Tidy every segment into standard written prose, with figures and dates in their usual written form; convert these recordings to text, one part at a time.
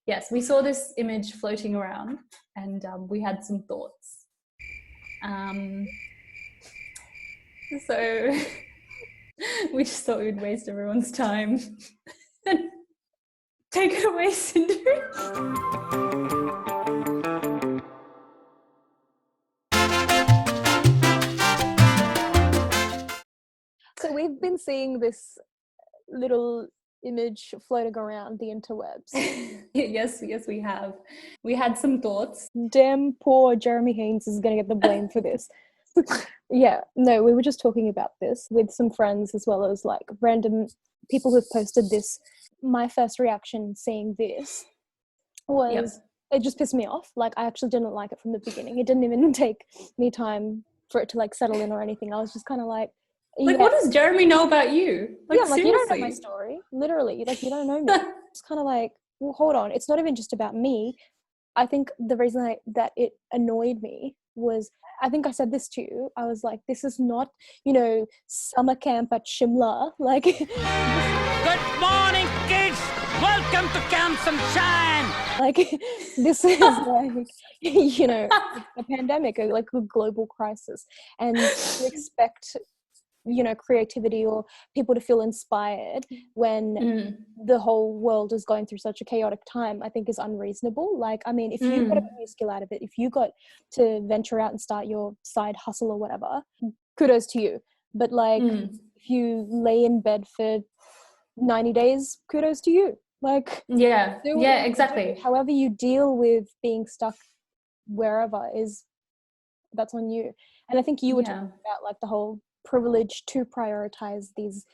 yes, we saw this image floating around, and we had some thoughts. So we just thought we'd waste everyone's time. Take it away, Cindy. So we've been seeing this little image floating around the interwebs. Yes, we have. We had some thoughts. Damn poor Jeremy Haynes is going to get the blame for this. Yeah, no, we were just talking about this with some friends as well as like random people who've posted this. My first reaction seeing this was it just pissed me off. Like, I actually didn't like it from the beginning. It didn't even take me time for it to like settle in or anything. I was just kind of like, what does Jeremy know about you? Like, like, you don't know my story. Literally, like, you don't know me. It's kind of like, well, hold on. It's not even just about me. I think the reason that it annoyed me was, I think I said this to you. I was like, this is not, summer camp at Shimla. Like, good morning, kids. Welcome to Camp Sunshine. Like, this is like, a pandemic, like a global crisis. And to expect creativity or people to feel inspired when the whole world is going through such a chaotic time, I think is unreasonable. Like, I mean, if you got a new skill out of it, if you got to venture out and start your side hustle or whatever, kudos to you. But like, if you lay in bed for 90 days, kudos to you. Like, exactly. However you deal with being stuck wherever that's on you. And I think you were talking about like the whole privilege to prioritize these.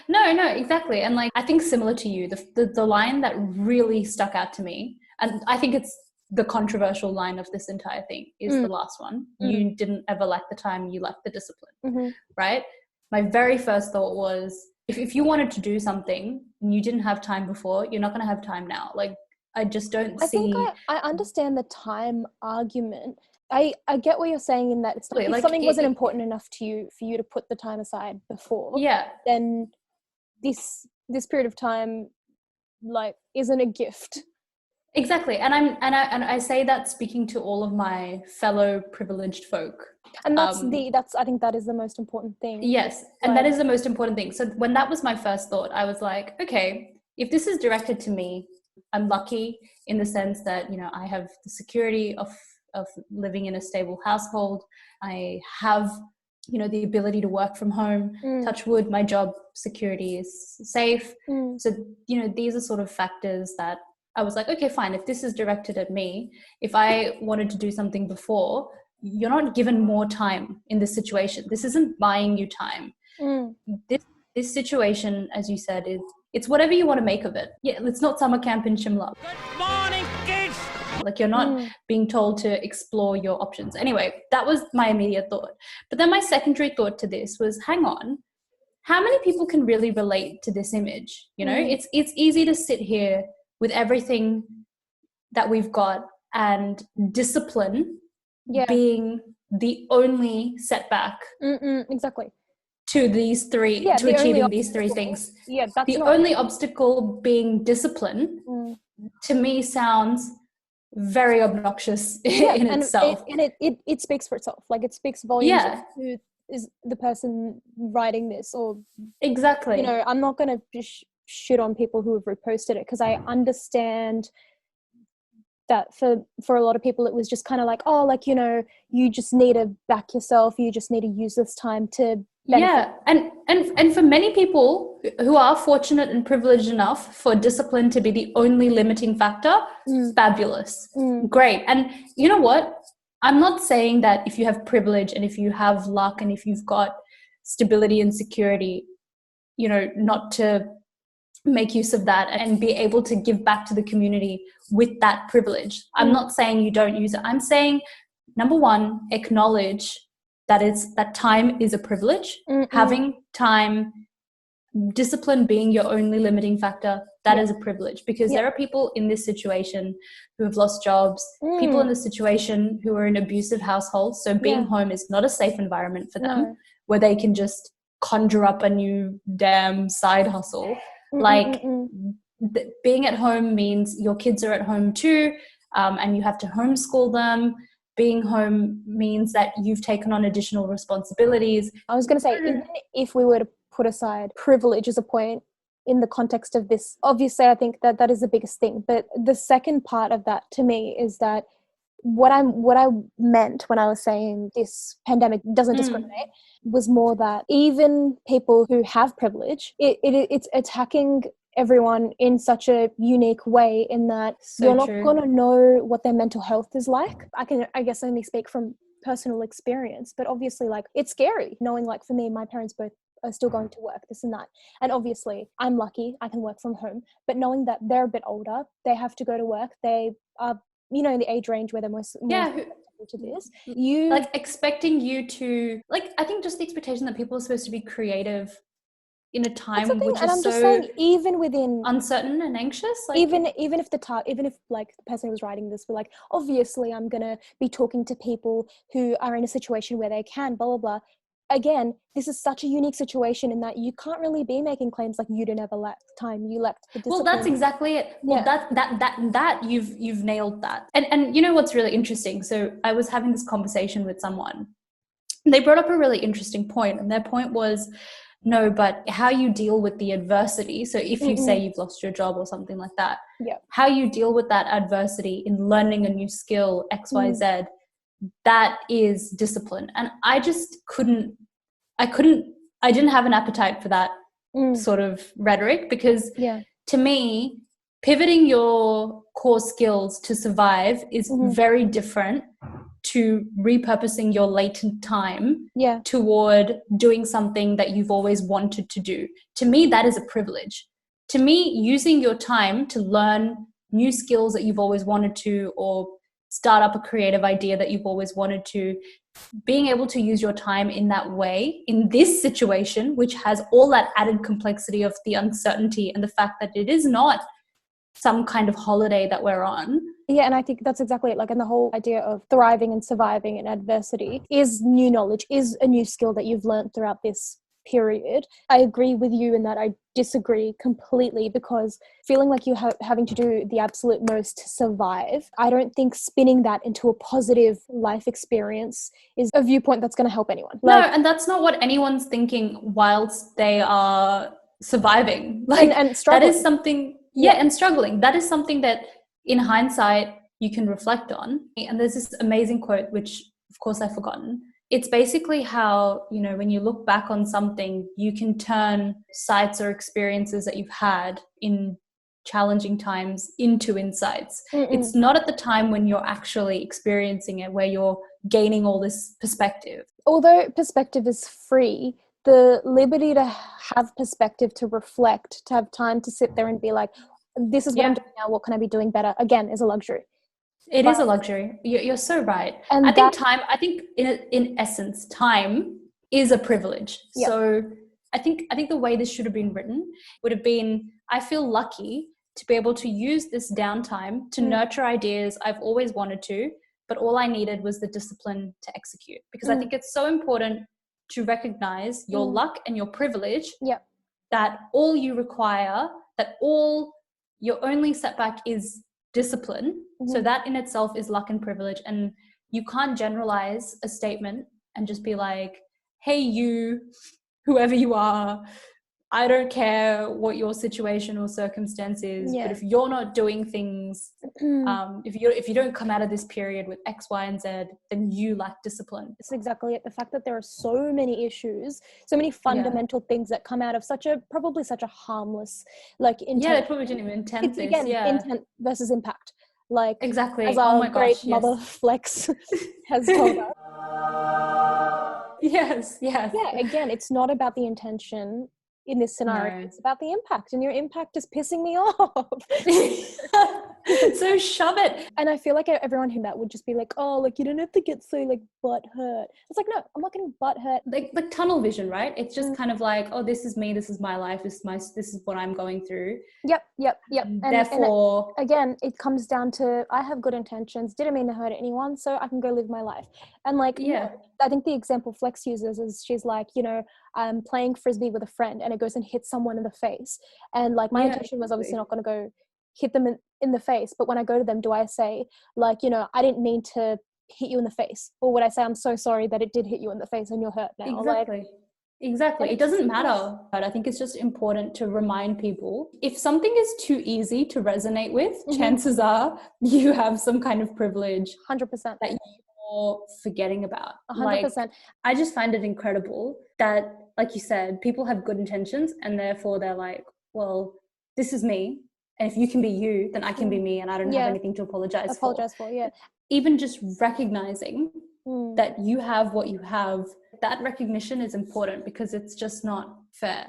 No, exactly. And like, I think similar to you, the line that really stuck out to me, and I think it's the controversial line of this entire thing, is the last one. You didn't ever lack the time, you lacked the discipline, right? My very first thought was, if you wanted to do something and you didn't have time before, you're not going to have time now. Like, I just don't see. I think I understand the time argument. I get what you're saying in that it's like, if something wasn't important enough to you for you to put the time aside before, then this period of time like isn't a gift. Exactly. And I say that speaking to all of my fellow privileged folk. And I think that is the most important thing. Yes. And that is the most important thing. So when that was my first thought, I was like, okay, if this is directed to me, I'm lucky in the sense that, I have the security of living in a stable household. I have, the ability to work from home. Touch wood, my job security is safe. So, these are sort of factors that I was like, okay, fine. If this is directed at me, if I wanted to do something before, you're not given more time in this situation. This isn't buying you time. This situation, as you said, it's whatever you want to make of it. Yeah, it's not summer camp in Shimla. Good morning, kids. Like, you're not being told to explore your options. Anyway, that was my immediate thought. But then my secondary thought to this was, hang on, how many people can really relate to this image? It's easy to sit here with everything that we've got and discipline being the only setback. Exactly. To these three, to achieving these three things. Yeah, that's the only obstacle being discipline. To me, sounds very obnoxious in itself. It speaks for itself. Like, it speaks volumes of who is the person writing this, or exactly. I'm not going to shit on people who have reposted it, because I understand that for a lot of people it was just kind of like, oh, like, you just need to back yourself, you just need to use this time to benefit. And for many people who are fortunate and privileged enough for discipline to be the only limiting factor, fabulous, great. And you know what, I'm not saying that if you have privilege and if you have luck and if you've got stability and security, not to make use of that and be able to give back to the community with that privilege. I'm not saying you don't use it. I'm saying, number one, acknowledge that time is a privilege. Having time, discipline being your only limiting factor, that is a privilege, because there are people in this situation who have lost jobs, people in this situation who are in abusive households. So being home is not a safe environment for them, where they can just conjure up a new damn side hustle. Like, being at home means your kids are at home too, and you have to homeschool them. Being home means that you've taken on additional responsibilities. I was going to say, even if we were to put aside privilege as a point in the context of this, obviously I think that is the biggest thing. But the second part of that to me is that what I meant when I was saying this pandemic doesn't discriminate was more that even people who have privilege, it's attacking everyone in such a unique way, in that you're not going to know what their mental health is like. I guess only speak from personal experience, but obviously like it's scary knowing, like for me, my parents both are still going to work, this and that, and obviously I'm lucky I can work from home, but knowing that they're a bit older, they have to go to work, they are in the age range where they're more to this, you like expecting you to, like, I think just the expectation that people are supposed to be creative in a time which and is I'm so just saying, even within uncertain and anxious, like even if like the person who was writing this were like, obviously I'm gonna be talking to people who are in a situation where they can blah blah blah. Again, this is such a unique situation in that you can't really be making claims like you didn't have a time, you lacked the discipline. Well, that's exactly it. Well, that you've nailed that. And you know what's really interesting? So I was having this conversation with someone. They brought up a really interesting point, and their point was, no, but how you deal with the adversity. So if you say you've lost your job or something like that, how you deal with that adversity in learning a new skill, X, Y, Z, that is discipline. And I just I didn't have an appetite for that sort of rhetoric, because to me, pivoting your core skills to survive is very different to repurposing your latent time toward doing something that you've always wanted to do. To me, that is a privilege. To me, using your time to learn new skills that you've always wanted to, or start up a creative idea that you've always wanted to, being able to use your time in that way, in this situation, which has all that added complexity of the uncertainty and the fact that it is not some kind of holiday that we're on. Yeah, and I think that's exactly it. Like, and the whole idea of thriving and surviving in adversity is new knowledge, is a new skill that you've learned throughout this period. I agree with you in that. I disagree completely, because feeling like you're having to do the absolute most to survive, I don't think spinning that into a positive life experience is a viewpoint that's going to help anyone. No, and that's not what anyone's thinking whilst they are surviving. Like, and struggling. That is something, and struggling. That is something that in hindsight you can reflect on. And there's this amazing quote, which of course I've forgotten. It's basically how, when you look back on something, you can turn sights or experiences that you've had in challenging times into insights. It's not at the time when you're actually experiencing it where you're gaining all this perspective. Although perspective is free, the liberty to have perspective, to reflect, to have time to sit there and be like, this is what I'm doing now, what can I be doing better, again, is a luxury. It is a luxury. You're so right. And I think in essence, time is a privilege. Yeah. So I think the way this should have been written would have been, I feel lucky to be able to use this downtime to nurture ideas I've always wanted to, but all I needed was the discipline to execute. Because I think it's so important to recognize your luck and your privilege, that all you require, that all your only setback is discipline. So that in itself is luck and privilege. And you can't generalize a statement and just be like, hey, you, whoever you are, I don't care what your situation or circumstance is, but if you're not doing things, if you don't come out of this period with X, Y, and Z, then you lack discipline. It's exactly it. The fact that there are so many issues, so many fundamental things that come out of probably such a harmless, like, intent. Yeah, they probably didn't even intend this. Again, intent versus impact. Like, exactly. As our great mother Flex has told us. Yes. Yeah, again, it's not about the intention in this scenario. It's about the impact, and your impact is pissing me off. so shove it. And I feel like everyone who met would just be like, oh, like, you don't have to get so like butt hurt. It's like, no, I'm not getting butt hurt. Like tunnel vision, right? It's just kind of like, oh, this is me, this is my life, this is what I'm going through. Yep. And therefore, again, it comes down to, I have good intentions, didn't mean to hurt anyone, so I can go live my life. And like, I think the example Flex uses is she's like, you know, I'm playing frisbee with a friend and it goes and hits someone in the face. And like my intention was obviously not going to go hit them in the face, but when I go to them, do I say like, you know, I didn't mean to hit you in the face, or would I say I'm so sorry that it did hit you in the face and you're hurt now? Exactly. It doesn't matter. But I think it's just important to remind people, if something is too easy to resonate with, chances are you have some kind of privilege 100% that you're forgetting about. 100%. Like, I just find it incredible that, like you said, people have good intentions and therefore they're like, well, this is me. And if you can be you, then I can be me, and I don't have anything to apologize for. Even just recognizing that you have what you have, that recognition is important, because it's just not fair.